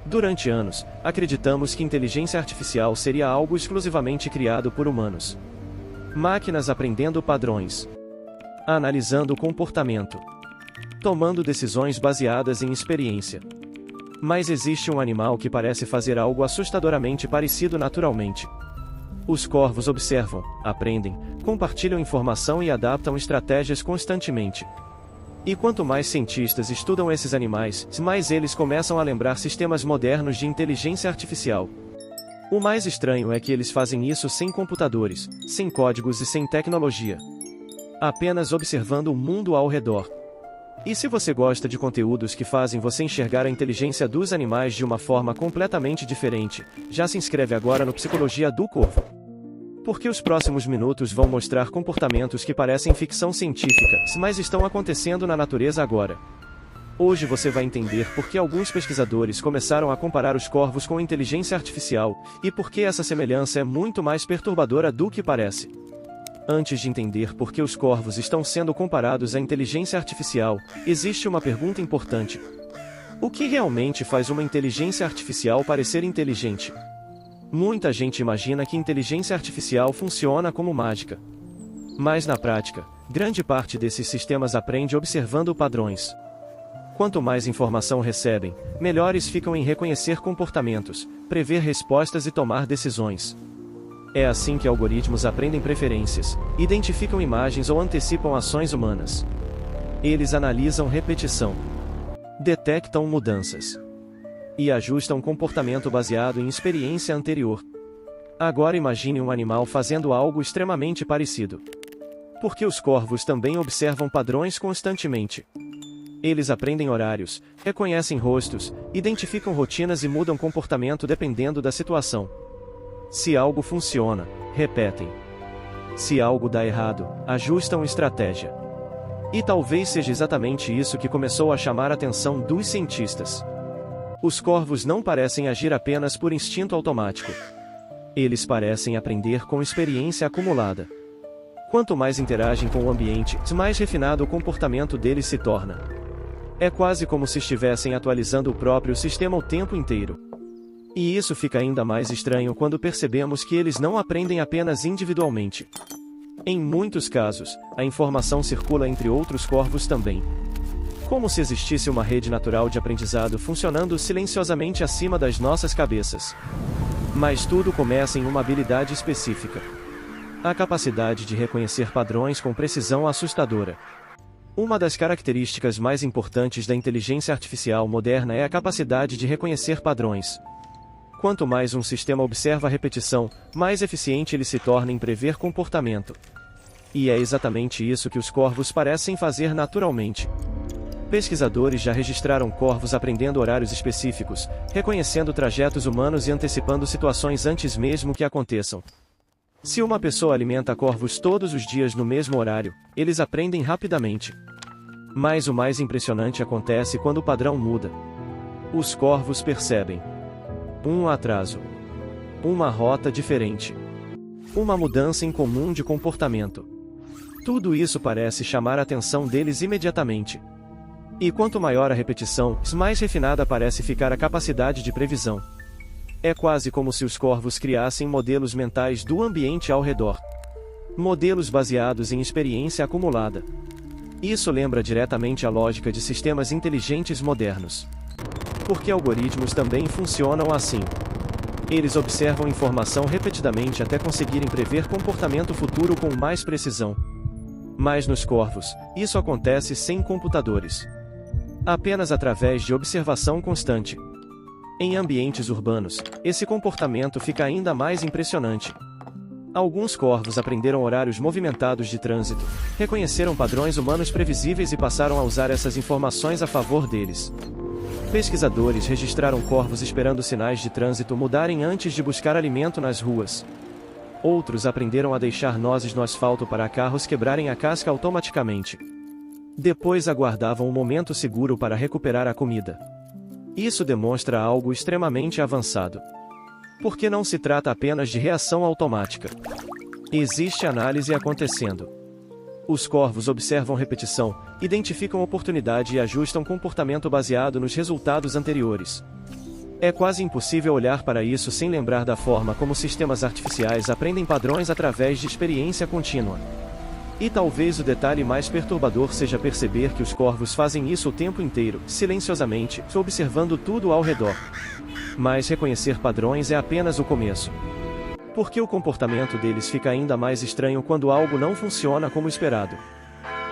Durante anos, acreditamos que inteligência artificial seria algo exclusivamente criado por humanos. Máquinas aprendendo padrões, analisando o comportamento, tomando decisões baseadas em experiência. Mas existe um animal que parece fazer algo assustadoramente parecido naturalmente. Os corvos observam, aprendem, compartilham informação e adaptam estratégias constantemente. E quanto mais cientistas estudam esses animais, mais eles começam a lembrar sistemas modernos de inteligência artificial. O mais estranho é que eles fazem isso sem computadores, sem códigos e sem tecnologia. Apenas observando o mundo ao redor. E se você gosta de conteúdos que fazem você enxergar a inteligência dos animais de uma forma completamente diferente, já se inscreve agora no Psicologia do Corvo. Porque os próximos minutos vão mostrar comportamentos que parecem ficção científica, mas estão acontecendo na natureza agora. Hoje você vai entender por que alguns pesquisadores começaram a comparar os corvos com inteligência artificial, e por que essa semelhança é muito mais perturbadora do que parece. Antes de entender por que os corvos estão sendo comparados à inteligência artificial, existe uma pergunta importante. O que realmente faz uma inteligência artificial parecer inteligente? Muita gente imagina que inteligência artificial funciona como mágica. Mas na prática, grande parte desses sistemas aprende observando padrões. Quanto mais informação recebem, melhores ficam em reconhecer comportamentos, prever respostas e tomar decisões. É assim que algoritmos aprendem preferências, identificam imagens ou antecipam ações humanas. Eles analisam repetição, detectam mudanças e ajustam comportamento baseado em experiência anterior. Agora imagine um animal fazendo algo extremamente parecido. Porque os corvos também observam padrões constantemente. Eles aprendem horários, reconhecem rostos, identificam rotinas e mudam comportamento dependendo da situação. Se algo funciona, repetem. Se algo dá errado, ajustam estratégia. E talvez seja exatamente isso que começou a chamar a atenção dos cientistas. Os corvos não parecem agir apenas por instinto automático. Eles parecem aprender com experiência acumulada. Quanto mais interagem com o ambiente, mais refinado o comportamento deles se torna. É quase como se estivessem atualizando o próprio sistema o tempo inteiro. E isso fica ainda mais estranho quando percebemos que eles não aprendem apenas individualmente. Em muitos casos, a informação circula entre outros corvos também. Como se existisse uma rede natural de aprendizado funcionando silenciosamente acima das nossas cabeças. Mas tudo começa em uma habilidade específica. A capacidade de reconhecer padrões com precisão assustadora. Uma das características mais importantes da inteligência artificial moderna é a capacidade de reconhecer padrões. Quanto mais um sistema observa a repetição, mais eficiente ele se torna em prever comportamento. E é exatamente isso que os corvos parecem fazer naturalmente. Pesquisadores já registraram corvos aprendendo horários específicos, reconhecendo trajetos humanos e antecipando situações antes mesmo que aconteçam. Se uma pessoa alimenta corvos todos os dias no mesmo horário, eles aprendem rapidamente. Mas o mais impressionante acontece quando o padrão muda. Os corvos percebem um atraso, uma rota diferente, uma mudança incomum de comportamento. Tudo isso parece chamar a atenção deles imediatamente. E quanto maior a repetição, mais refinada parece ficar a capacidade de previsão. É quase como se os corvos criassem modelos mentais do ambiente ao redor. Modelos baseados em experiência acumulada. Isso lembra diretamente a lógica de sistemas inteligentes modernos. Porque algoritmos também funcionam assim. Eles observam informação repetidamente até conseguirem prever comportamento futuro com mais precisão. Mas nos corvos, isso acontece sem computadores. Apenas através de observação constante. Em ambientes urbanos, esse comportamento fica ainda mais impressionante. Alguns corvos aprenderam horários movimentados de trânsito, reconheceram padrões humanos previsíveis e passaram a usar essas informações a favor deles. Pesquisadores registraram corvos esperando sinais de trânsito mudarem antes de buscar alimento nas ruas. Outros aprenderam a deixar nozes no asfalto para carros quebrarem a casca automaticamente. Depois aguardavam um momento seguro para recuperar a comida. Isso demonstra algo extremamente avançado. Porque não se trata apenas de reação automática. Existe análise acontecendo. Os corvos observam repetição, identificam oportunidade e ajustam comportamento baseado nos resultados anteriores. É quase impossível olhar para isso sem lembrar da forma como sistemas artificiais aprendem padrões através de experiência contínua. E talvez o detalhe mais perturbador seja perceber que os corvos fazem isso o tempo inteiro, silenciosamente, observando tudo ao redor. Mas reconhecer padrões é apenas o começo. Porque o comportamento deles fica ainda mais estranho quando algo não funciona como esperado.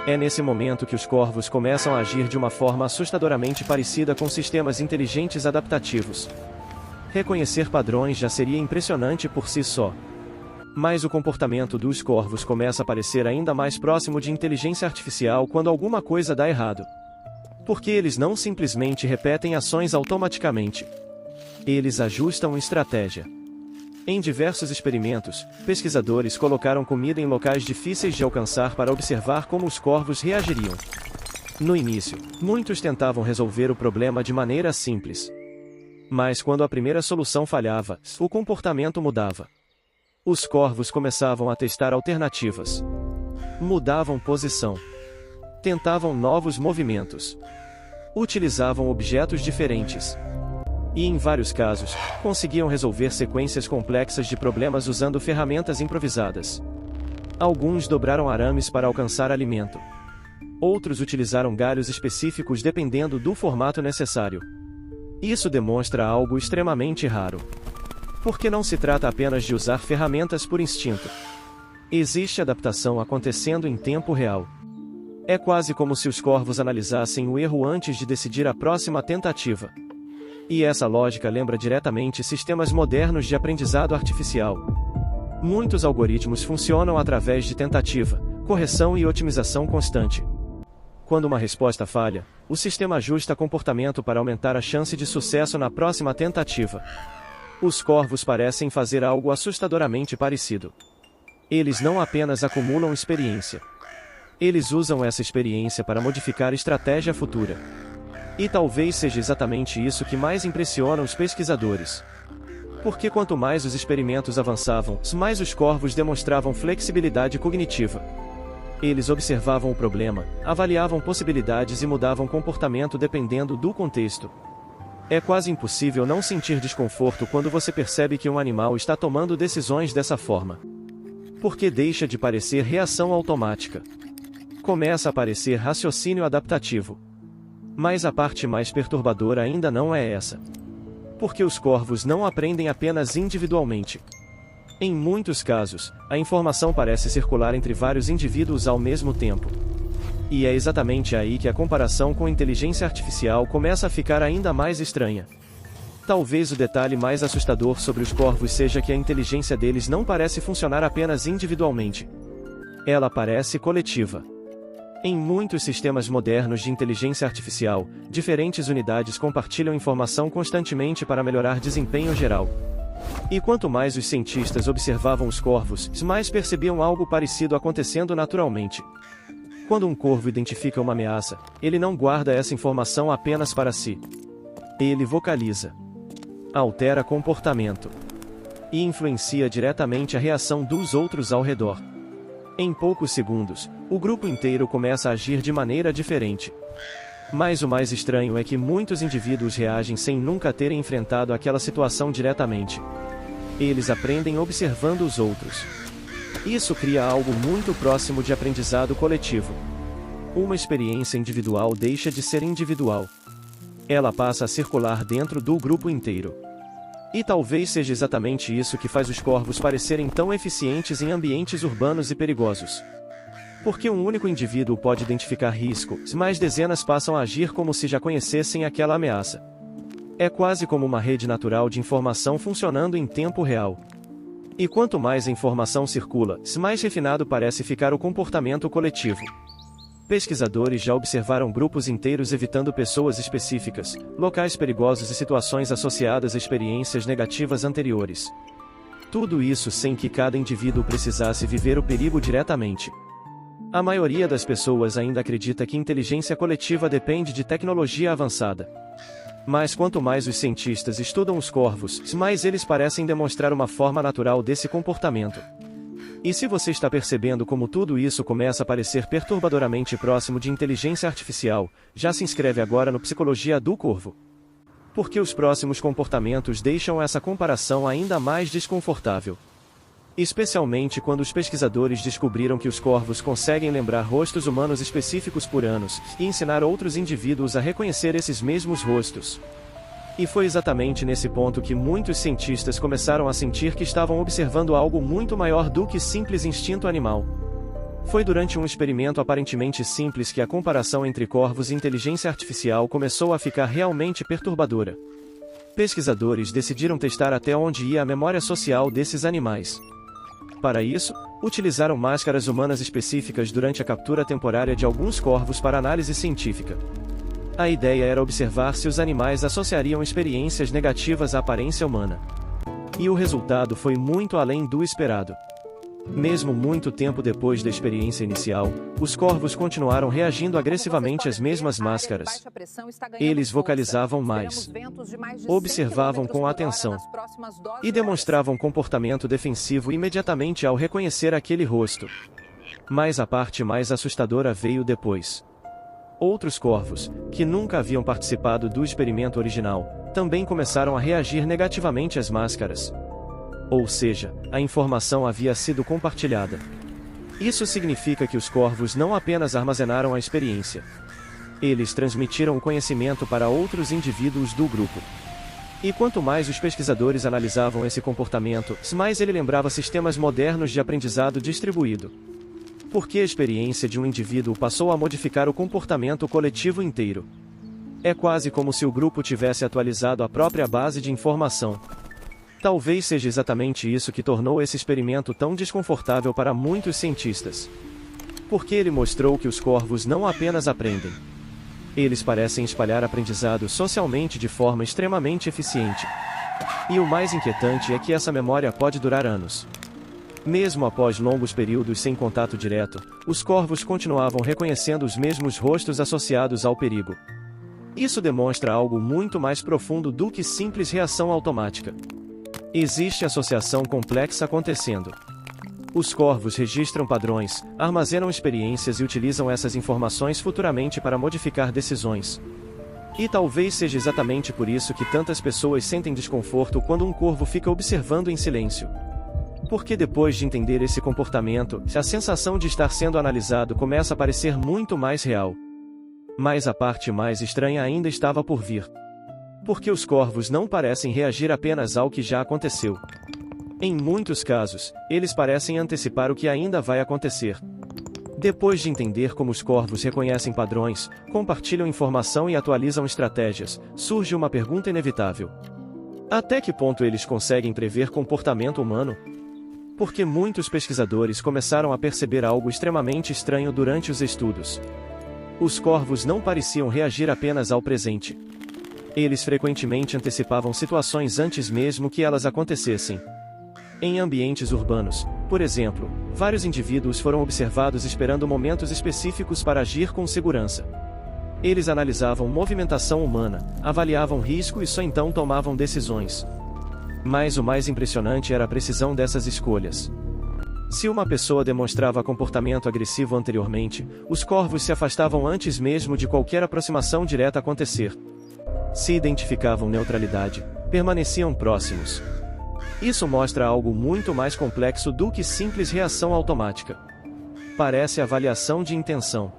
É nesse momento que os corvos começam a agir de uma forma assustadoramente parecida com sistemas inteligentes adaptativos. Reconhecer padrões já seria impressionante por si só. Mas o comportamento dos corvos começa a parecer ainda mais próximo de inteligência artificial quando alguma coisa dá errado. Porque eles não simplesmente repetem ações automaticamente. Eles ajustam estratégia. Em diversos experimentos, pesquisadores colocaram comida em locais difíceis de alcançar para observar como os corvos reagiriam. No início, muitos tentavam resolver o problema de maneira simples. Mas quando a primeira solução falhava, o comportamento mudava. Os corvos começavam a testar alternativas. Mudavam posição. Tentavam novos movimentos. Utilizavam objetos diferentes. E em vários casos, conseguiam resolver sequências complexas de problemas usando ferramentas improvisadas. Alguns dobraram arames para alcançar alimento. Outros utilizaram galhos específicos dependendo do formato necessário. Isso demonstra algo extremamente raro. Porque não se trata apenas de usar ferramentas por instinto. Existe adaptação acontecendo em tempo real. É quase como se os corvos analisassem o erro antes de decidir a próxima tentativa. E essa lógica lembra diretamente sistemas modernos de aprendizado artificial. Muitos algoritmos funcionam através de tentativa, correção e otimização constante. Quando uma resposta falha, o sistema ajusta comportamento para aumentar a chance de sucesso na próxima tentativa. Os corvos parecem fazer algo assustadoramente parecido. Eles não apenas acumulam experiência. Eles usam essa experiência para modificar estratégia futura. E talvez seja exatamente isso que mais impressiona os pesquisadores. Porque quanto mais os experimentos avançavam, mais os corvos demonstravam flexibilidade cognitiva. Eles observavam o problema, avaliavam possibilidades e mudavam comportamento dependendo do contexto. É quase impossível não sentir desconforto quando você percebe que um animal está tomando decisões dessa forma. Porque deixa de parecer reação automática. Começa a parecer raciocínio adaptativo. Mas a parte mais perturbadora ainda não é essa. Porque os corvos não aprendem apenas individualmente. Em muitos casos, a informação parece circular entre vários indivíduos ao mesmo tempo. E é exatamente aí que a comparação com inteligência artificial começa a ficar ainda mais estranha. Talvez o detalhe mais assustador sobre os corvos seja que a inteligência deles não parece funcionar apenas individualmente. Ela parece coletiva. Em muitos sistemas modernos de inteligência artificial, diferentes unidades compartilham informação constantemente para melhorar desempenho geral. E quanto mais os cientistas observavam os corvos, mais percebiam algo parecido acontecendo naturalmente. Quando um corvo identifica uma ameaça, ele não guarda essa informação apenas para si. Ele vocaliza, altera comportamento e influencia diretamente a reação dos outros ao redor. Em poucos segundos, o grupo inteiro começa a agir de maneira diferente. Mas o mais estranho é que muitos indivíduos reagem sem nunca terem enfrentado aquela situação diretamente. Eles aprendem observando os outros. Isso cria algo muito próximo de aprendizado coletivo. Uma experiência individual deixa de ser individual. Ela passa a circular dentro do grupo inteiro. E talvez seja exatamente isso que faz os corvos parecerem tão eficientes em ambientes urbanos e perigosos. Porque um único indivíduo pode identificar risco, mas dezenas passam a agir como se já conhecessem aquela ameaça. É quase como uma rede natural de informação funcionando em tempo real. E quanto mais a informação circula, mais refinado parece ficar o comportamento coletivo. Pesquisadores já observaram grupos inteiros evitando pessoas específicas, locais perigosos e situações associadas a experiências negativas anteriores. Tudo isso sem que cada indivíduo precisasse viver o perigo diretamente. A maioria das pessoas ainda acredita que inteligência coletiva depende de tecnologia avançada. Mas quanto mais os cientistas estudam os corvos, mais eles parecem demonstrar uma forma natural desse comportamento. E se você está percebendo como tudo isso começa a parecer perturbadoramente próximo de inteligência artificial, já se inscreve agora no Psicologia do Corvo. Porque os próximos comportamentos deixam essa comparação ainda mais desconfortável. Especialmente quando os pesquisadores descobriram que os corvos conseguem lembrar rostos humanos específicos por anos, e ensinar outros indivíduos a reconhecer esses mesmos rostos. E foi exatamente nesse ponto que muitos cientistas começaram a sentir que estavam observando algo muito maior do que simples instinto animal. Foi durante um experimento aparentemente simples que a comparação entre corvos e inteligência artificial começou a ficar realmente perturbadora. Pesquisadores decidiram testar até onde ia a memória social desses animais. Para isso, utilizaram máscaras humanas específicas durante a captura temporária de alguns corvos para análise científica. A ideia era observar se os animais associariam experiências negativas à aparência humana. E o resultado foi muito além do esperado. Mesmo muito tempo depois da experiência inicial, os corvos continuaram reagindo agressivamente às mesmas máscaras. Eles vocalizavam mais, observavam com atenção e demonstravam comportamento defensivo imediatamente ao reconhecer aquele rosto. Mas a parte mais assustadora veio depois. Outros corvos, que nunca haviam participado do experimento original, também começaram a reagir negativamente às máscaras. Ou seja, a informação havia sido compartilhada. Isso significa que os corvos não apenas armazenaram a experiência. Eles transmitiram o conhecimento para outros indivíduos do grupo. E quanto mais os pesquisadores analisavam esse comportamento, mais ele lembrava sistemas modernos de aprendizado distribuído. Porque a experiência de um indivíduo passou a modificar o comportamento coletivo inteiro. É quase como se o grupo tivesse atualizado a própria base de informação. Talvez seja exatamente isso que tornou esse experimento tão desconfortável para muitos cientistas. Porque ele mostrou que os corvos não apenas aprendem. Eles parecem espalhar aprendizado socialmente de forma extremamente eficiente. E o mais inquietante é que essa memória pode durar anos. Mesmo após longos períodos sem contato direto, os corvos continuavam reconhecendo os mesmos rostos associados ao perigo. Isso demonstra algo muito mais profundo do que simples reação automática. Existe associação complexa acontecendo. Os corvos registram padrões, armazenam experiências e utilizam essas informações futuramente para modificar decisões. E talvez seja exatamente por isso que tantas pessoas sentem desconforto quando um corvo fica observando em silêncio. Porque depois de entender esse comportamento, a sensação de estar sendo analisado começa a parecer muito mais real. Mas a parte mais estranha ainda estava por vir. Porque os corvos não parecem reagir apenas ao que já aconteceu. Em muitos casos, eles parecem antecipar o que ainda vai acontecer. Depois de entender como os corvos reconhecem padrões, compartilham informação e atualizam estratégias, surge uma pergunta inevitável. Até que ponto eles conseguem prever comportamento humano? Porque muitos pesquisadores começaram a perceber algo extremamente estranho durante os estudos. Os corvos não pareciam reagir apenas ao presente. Eles frequentemente antecipavam situações antes mesmo que elas acontecessem. Em ambientes urbanos, por exemplo, vários indivíduos foram observados esperando momentos específicos para agir com segurança. Eles analisavam movimentação humana, avaliavam risco e só então tomavam decisões. Mas o mais impressionante era a precisão dessas escolhas. Se uma pessoa demonstrava comportamento agressivo anteriormente, os corvos se afastavam antes mesmo de qualquer aproximação direta acontecer. Se identificavam neutralidade, permaneciam próximos. Isso mostra algo muito mais complexo do que simples reação automática. Parece avaliação de intenção.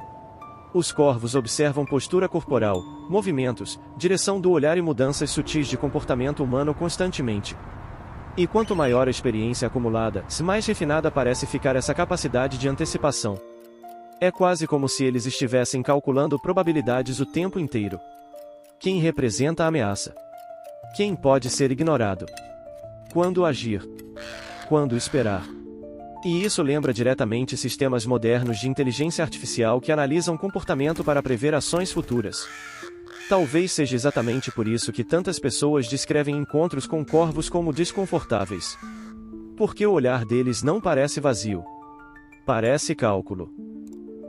Os corvos observam postura corporal, movimentos, direção do olhar e mudanças sutis de comportamento humano constantemente. E quanto maior a experiência acumulada, mais refinada parece ficar essa capacidade de antecipação. É quase como se eles estivessem calculando probabilidades o tempo inteiro. Quem representa a ameaça? Quem pode ser ignorado? Quando agir? Quando esperar? E isso lembra diretamente sistemas modernos de inteligência artificial que analisam comportamento para prever ações futuras. Talvez seja exatamente por isso que tantas pessoas descrevem encontros com corvos como desconfortáveis. Porque o olhar deles não parece vazio. Parece cálculo.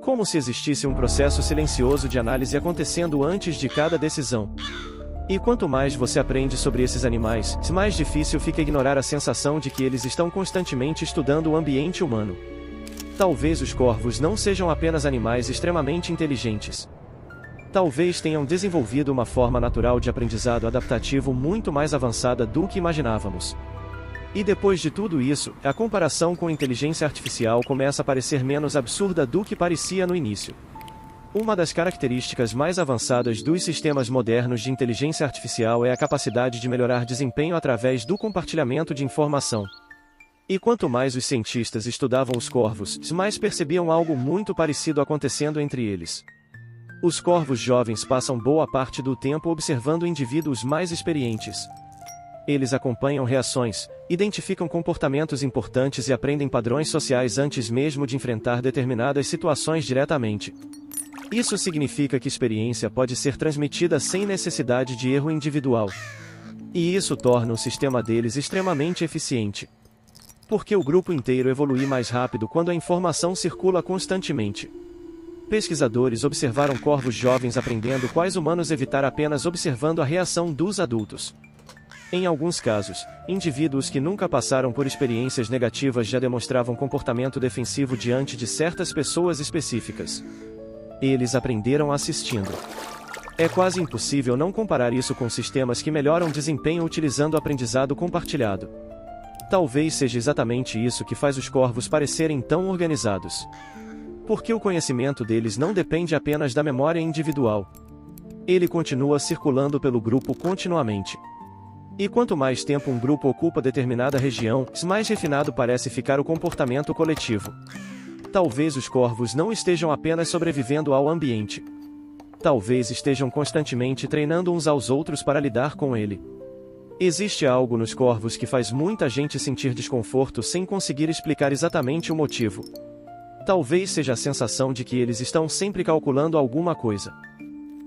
Como se existisse um processo silencioso de análise acontecendo antes de cada decisão. E quanto mais você aprende sobre esses animais, mais difícil fica ignorar a sensação de que eles estão constantemente estudando o ambiente humano. Talvez os corvos não sejam apenas animais extremamente inteligentes. Talvez tenham desenvolvido uma forma natural de aprendizado adaptativo muito mais avançada do que imaginávamos. E depois de tudo isso, a comparação com inteligência artificial começa a parecer menos absurda do que parecia no início. Uma das características mais avançadas dos sistemas modernos de inteligência artificial é a capacidade de melhorar desempenho através do compartilhamento de informação. E quanto mais os cientistas estudavam os corvos, mais percebiam algo muito parecido acontecendo entre eles. Os corvos jovens passam boa parte do tempo observando indivíduos mais experientes. Eles acompanham reações, identificam comportamentos importantes e aprendem padrões sociais antes mesmo de enfrentar determinadas situações diretamente. Isso significa que experiência pode ser transmitida sem necessidade de erro individual. E isso torna o sistema deles extremamente eficiente. Porque o grupo inteiro evolui mais rápido quando a informação circula constantemente. Pesquisadores observaram corvos jovens aprendendo quais humanos evitar apenas observando a reação dos adultos. Em alguns casos, indivíduos que nunca passaram por experiências negativas já demonstravam comportamento defensivo diante de certas pessoas específicas. Eles aprenderam assistindo. É quase impossível não comparar isso com sistemas que melhoram desempenho utilizando aprendizado compartilhado. Talvez seja exatamente isso que faz os corvos parecerem tão organizados. Porque o conhecimento deles não depende apenas da memória individual. Ele continua circulando pelo grupo continuamente. E quanto mais tempo um grupo ocupa determinada região, mais refinado parece ficar o comportamento coletivo. Talvez os corvos não estejam apenas sobrevivendo ao ambiente. Talvez estejam constantemente treinando uns aos outros para lidar com ele. Existe algo nos corvos que faz muita gente sentir desconforto sem conseguir explicar exatamente o motivo. Talvez seja a sensação de que eles estão sempre calculando alguma coisa.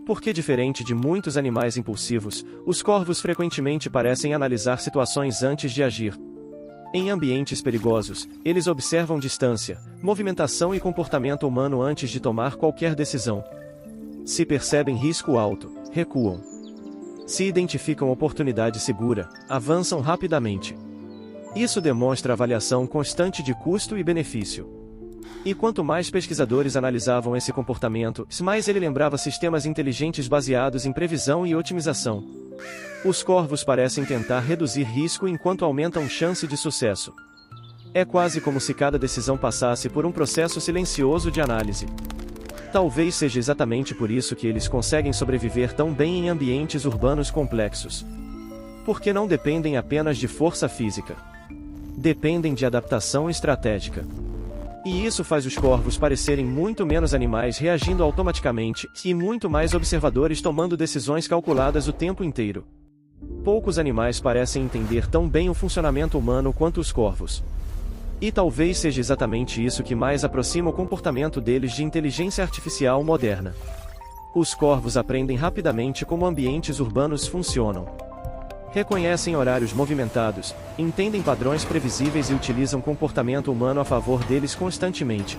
Porque diferente de muitos animais impulsivos, os corvos frequentemente parecem analisar situações antes de agir. Em ambientes perigosos, eles observam distância, movimentação e comportamento humano antes de tomar qualquer decisão. Se percebem risco alto, recuam. Se identificam oportunidade segura, avançam rapidamente. Isso demonstra avaliação constante de custo e benefício. E quanto mais pesquisadores analisavam esse comportamento, mais ele lembrava sistemas inteligentes baseados em previsão e otimização. Os corvos parecem tentar reduzir risco enquanto aumentam chance de sucesso. É quase como se cada decisão passasse por um processo silencioso de análise. Talvez seja exatamente por isso que eles conseguem sobreviver tão bem em ambientes urbanos complexos. Porque não dependem apenas de força física. Dependem de adaptação estratégica. E isso faz os corvos parecerem muito menos animais reagindo automaticamente, e muito mais observadores tomando decisões calculadas o tempo inteiro. Poucos animais parecem entender tão bem o funcionamento humano quanto os corvos. E talvez seja exatamente isso que mais aproxima o comportamento deles de inteligência artificial moderna. Os corvos aprendem rapidamente como ambientes urbanos funcionam. Reconhecem horários movimentados, entendem padrões previsíveis e utilizam comportamento humano a favor deles constantemente.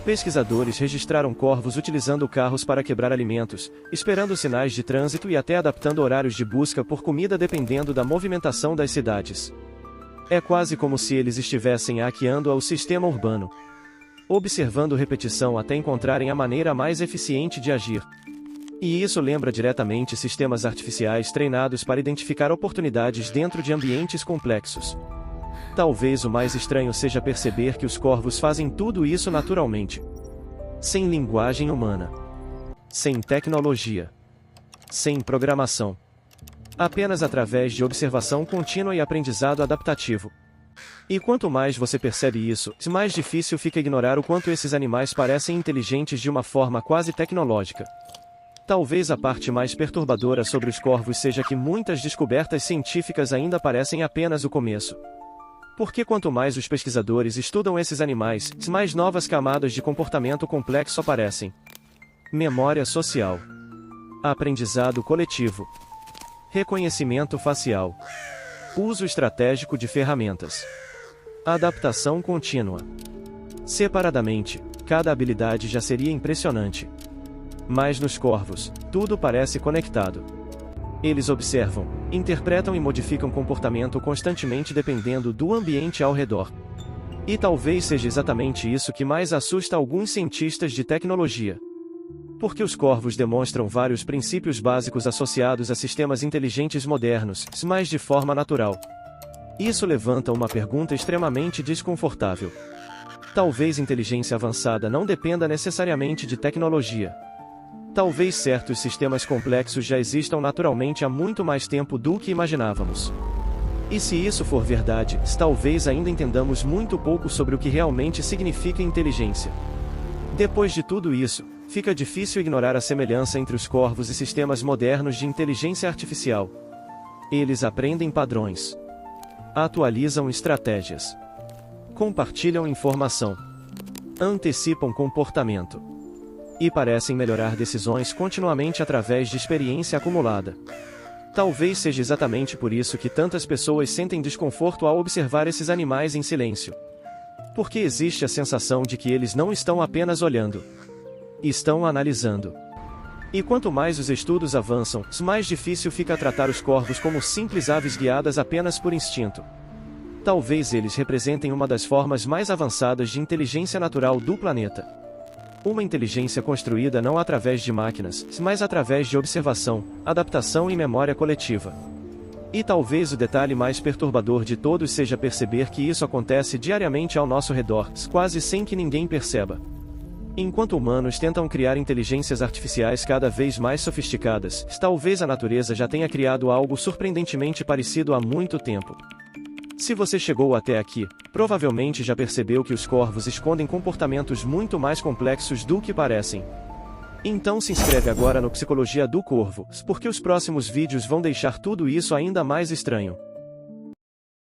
Pesquisadores registraram corvos utilizando carros para quebrar alimentos, esperando sinais de trânsito e até adaptando horários de busca por comida dependendo da movimentação das cidades. É quase como se eles estivessem hackeando ao sistema urbano, observando repetição até encontrarem a maneira mais eficiente de agir. E isso lembra diretamente sistemas artificiais treinados para identificar oportunidades dentro de ambientes complexos. Talvez o mais estranho seja perceber que os corvos fazem tudo isso naturalmente. Sem linguagem humana. Sem tecnologia. Sem programação. Apenas através de observação contínua e aprendizado adaptativo. E quanto mais você percebe isso, mais difícil fica ignorar o quanto esses animais parecem inteligentes de uma forma quase tecnológica. Talvez a parte mais perturbadora sobre os corvos seja que muitas descobertas científicas ainda parecem apenas o começo. Porque quanto mais os pesquisadores estudam esses animais, mais novas camadas de comportamento complexo aparecem. Memória social. Aprendizado coletivo. Reconhecimento facial. Uso estratégico de ferramentas. Adaptação contínua. Separadamente, cada habilidade já seria impressionante. Mas nos corvos, tudo parece conectado. Eles observam, interpretam e modificam comportamento constantemente dependendo do ambiente ao redor. E talvez seja exatamente isso que mais assusta alguns cientistas de tecnologia. Porque os corvos demonstram vários princípios básicos associados a sistemas inteligentes modernos, mas de forma natural. Isso levanta uma pergunta extremamente desconfortável. Talvez inteligência avançada não dependa necessariamente de tecnologia. Talvez certos sistemas complexos já existam naturalmente há muito mais tempo do que imaginávamos. E se isso for verdade, talvez ainda entendamos muito pouco sobre o que realmente significa inteligência. Depois de tudo isso, fica difícil ignorar a semelhança entre os corvos e sistemas modernos de inteligência artificial. Eles aprendem padrões, atualizam estratégias, compartilham informação, antecipam comportamento e parecem melhorar decisões continuamente através de experiência acumulada. Talvez seja exatamente por isso que tantas pessoas sentem desconforto ao observar esses animais em silêncio. Porque existe a sensação de que eles não estão apenas olhando, estão analisando. E quanto mais os estudos avançam, mais difícil fica tratar os corvos como simples aves guiadas apenas por instinto. Talvez eles representem uma das formas mais avançadas de inteligência natural do planeta. Uma inteligência construída não através de máquinas, mas através de observação, adaptação e memória coletiva. E talvez o detalhe mais perturbador de todos seja perceber que isso acontece diariamente ao nosso redor, quase sem que ninguém perceba. Enquanto humanos tentam criar inteligências artificiais cada vez mais sofisticadas, talvez a natureza já tenha criado algo surpreendentemente parecido há muito tempo. Se você chegou até aqui, provavelmente já percebeu que os corvos escondem comportamentos muito mais complexos do que parecem. Então se inscreve agora no Psicologia do Corvo, porque os próximos vídeos vão deixar tudo isso ainda mais estranho.